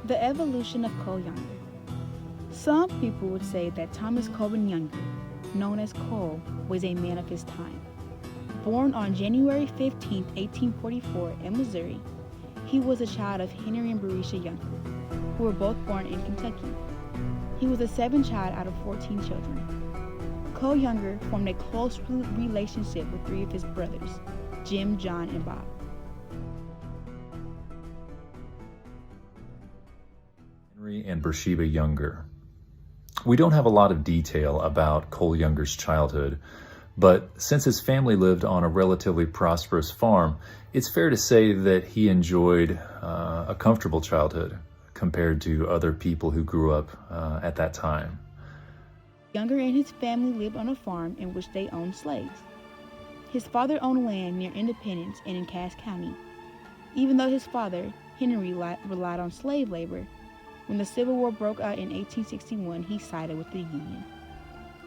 The evolution of Cole Younger. Some people would say that Thomas Coben Younger, known as Cole, was a man of his time. Born on January 15, 1844 in Missouri, he was a child of Henry and Berecia Younger, who were both born in Kentucky. He was the seventh child out of 14 children. Cole Younger formed a close relationship with three of his brothers, Jim, John, and Bob. Henry and Berecia Younger. We don't have a lot of detail about Cole Younger's childhood, but since his family lived on a relatively prosperous farm, it's fair to say that he enjoyed a comfortable childhood compared to other people who grew up at that time. Younger and his family lived on a farm in which they owned slaves. His father owned land near Independence and in Cass County. Even though his father, Henry, relied on slave labor, when the Civil War broke out in 1861, he sided with the Union.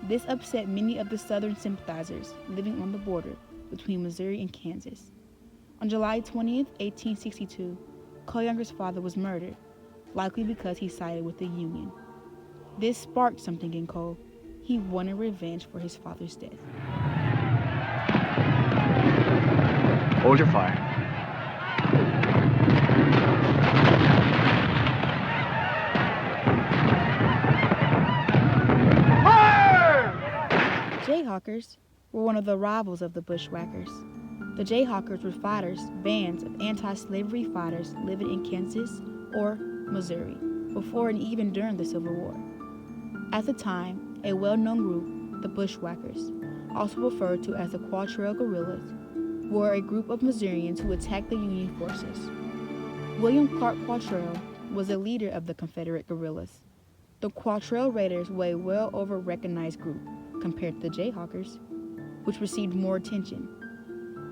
This upset many of the Southern sympathizers living on the border between Missouri and Kansas. On July 20th, 1862, Cole Younger's father was murdered, likely because he sided with the Union. This sparked something in Cole. He wanted revenge for his father's death. Hold your fire. Jayhawkers were one of the rivals of the Bushwhackers. The Jayhawkers were fighters, bands of anti-slavery fighters living in Kansas or Missouri before and even during the Civil War. At the time, a well-known group, the Bushwhackers, also referred to as the Quantrill guerrillas, were a group of Missourians who attacked the Union forces. William Clark Quantrill was the leader of the Confederate guerrillas. The Quantrill Raiders were a well-recognized group compared to the Jayhawkers, which received more attention.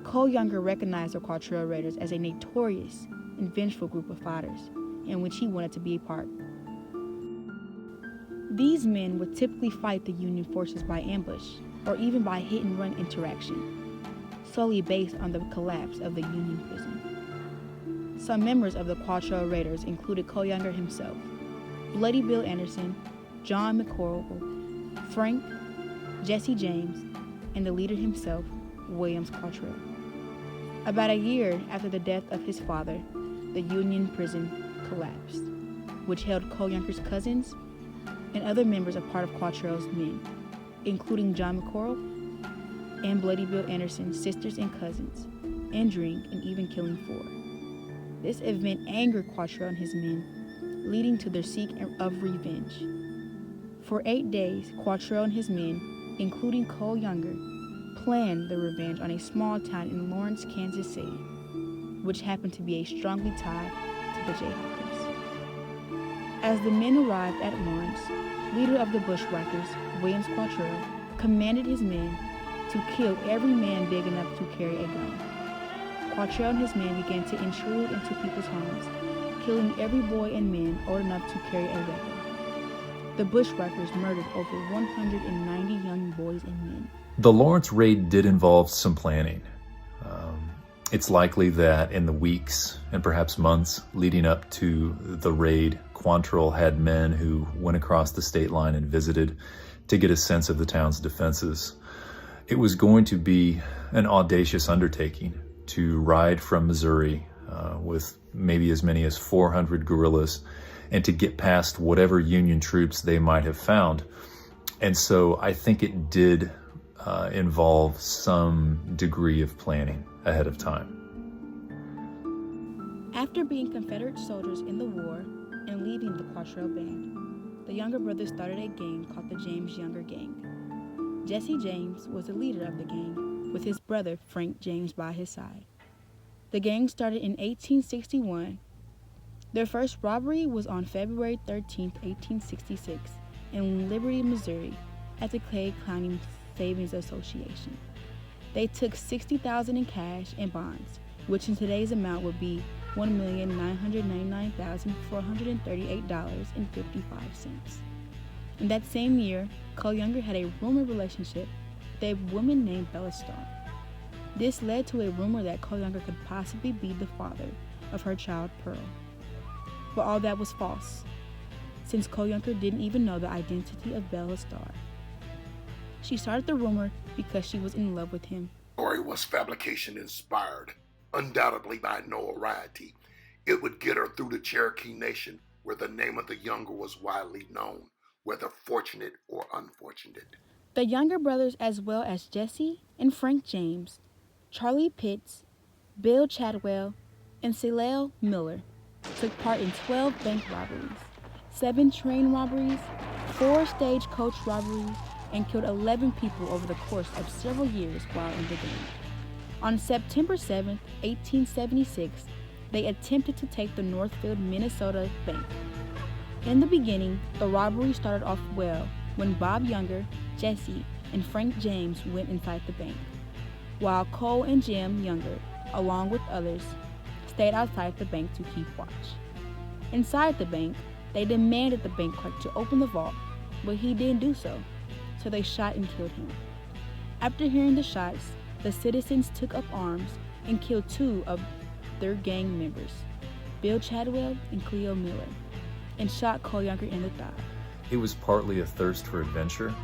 Cole Younger recognized the Quantrill Raiders as a notorious and vengeful group of fighters, in which he wanted to be a part. These men would typically fight the Union forces by ambush, or even by hit-and-run interaction, solely based on the collapse of the Union prison. Some members of the Quantrill Raiders included Cole Younger himself, Bloody Bill Anderson, John McCorkle, Frank, Jesse James, and the leader himself, Williams Quantrill. About a year after the death of his father, the Union prison collapsed, which held Cole Younger's cousins and other members of part of Quantrill's men, including John McCorkle and Bloody Bill Anderson's sisters and cousins, injuring and even killing 4. This event angered Quantrill and his men, leading to their seek of revenge. For 8 days, Quantrill and his men, including Cole Younger, planned the revenge on a small town in Lawrence, Kansas City, which happened to be strongly tied to the Jayhawkers. As the men arrived at Lawrence, leader of the Bushwhackers, Williams Quantrill, commanded his men to kill every man big enough to carry a gun. Quantrill and his men began to intrude into people's homes, killing every boy and man old enough to carry a weapon. The Bushwhackers murdered over 190 young boys and men. The Lawrence raid did involve some planning. It's likely that in the weeks and perhaps months leading up to the raid, Quantrill had men who went across the state line and visited to get a sense of the town's defenses. It was going to be an audacious undertaking to ride from Missouri with maybe as many as 400 guerrillas and to get past whatever Union troops they might have found. And so I think it did involve some degree of planning ahead of time. After being Confederate soldiers in the war and leaving the Quantrill band, the Younger brothers started a gang called the James Younger Gang. Jesse James was the leader of the gang, with his brother Frank James by his side. The gang started in 1861. Their first robbery was on February 13, 1866, in Liberty, Missouri, at the Clay County Savings Association. They took $60,000 in cash and bonds, which in today's amount would be $1,999,438.55. In that same year, Cole Younger had a rumored relationship with a woman named Bella Starr. This led to a rumor that Cole Younger could possibly be the father of her child, Pearl. but all that was false, since Cole Younger didn't even know the identity of Bella Starr. She started the rumor because she was in love with him. The story was fabrication inspired, undoubtedly by notoriety. It would get her through the Cherokee Nation, where the name of the Younger was widely known, whether fortunate or unfortunate. The Younger brothers, as well as Jesse and Frank James, Charlie Pitts, Bill Chadwell, and Celal Miller, took part in 12 bank robberies, 7 train robberies, 4 stagecoach robberies, and killed 11 people over the course of several years while in the gang. On September 7, 1876, they attempted to take the Northfield, Minnesota bank. In the beginning, the robbery started off well when Bob Younger, Jesse, and Frank James went inside the bank, while Cole and Jim Younger, along with others, stayed outside the bank to keep watch. Inside the bank, they demanded the bank clerk to open the vault, but he didn't do so they shot and killed him. After hearing the shots, the citizens took up arms and killed 2 of their gang members, Bill Chadwell and Cleo Miller, and shot Cole Younger in the thigh. It was partly a thirst for adventure.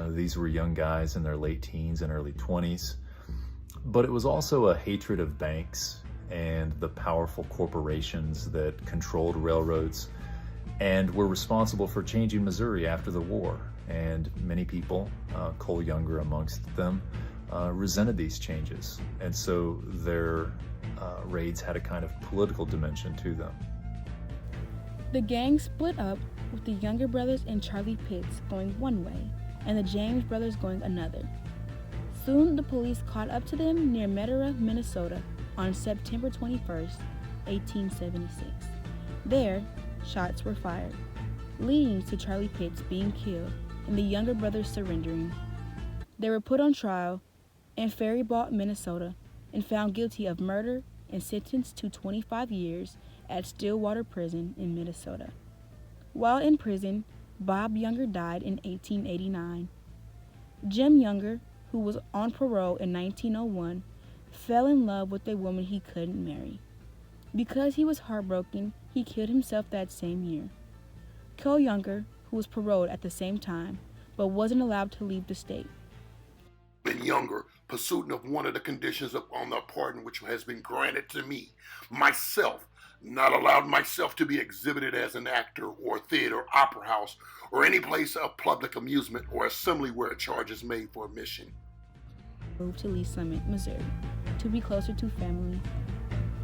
These were young guys in their late teens and early 20s, but it was also a hatred of banks and the powerful corporations that controlled railroads and were responsible for changing Missouri after the war. And many people, Cole Younger amongst them, resented these changes. And so their raids had a kind of political dimension to them. The gang split up, with the Younger brothers and Charlie Pitts going one way, and the James brothers going another. Soon the police caught up to them near Medora, Minnesota, on September 21st, 1876. There, shots were fired, leading to Charlie Pitts being killed and the Younger brothers surrendering. They were put on trial in Faribault, Minnesota, and found guilty of murder and sentenced to 25 years at Stillwater Prison in Minnesota. While in prison, Bob Younger died in 1889. Jim Younger, who was on parole in 1901, fell in love with a woman he couldn't marry. Because he was heartbroken, he killed himself that same year. Cole Younger, who was paroled at the same time, but wasn't allowed to leave the state. Been Younger, pursuit of one of the conditions upon the pardon which has been granted to me, myself, not allowed myself to be exhibited as an actor or theater, opera house, or any place of public amusement or assembly where a charge is made for admission. Moved to Lee Summit, Missouri, to be closer to family.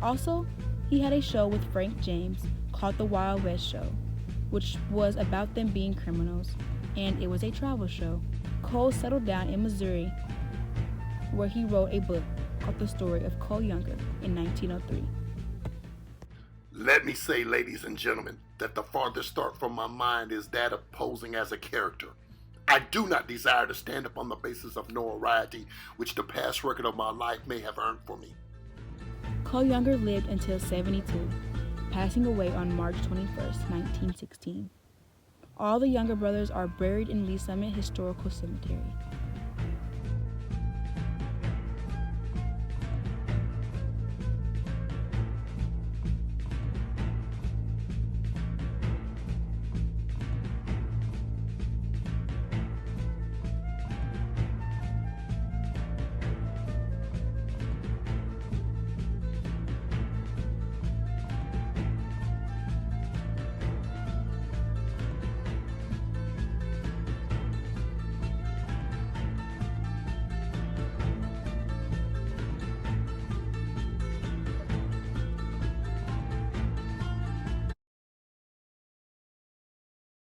Also, he had a show with Frank James called The Wild West Show, which was about them being criminals, and it was a travel show. Cole settled down in Missouri, where he wrote a book called The Story of Cole Younger in 1903. Let me say, ladies and gentlemen, that the farthest start from my mind is that of posing as a character. I do not desire to stand up on the basis of notoriety which the past record of my life may have earned for me. Cole Younger lived until 72, passing away on March 21st, 1916. All the Younger brothers are buried in Lee Summit Historical Cemetery.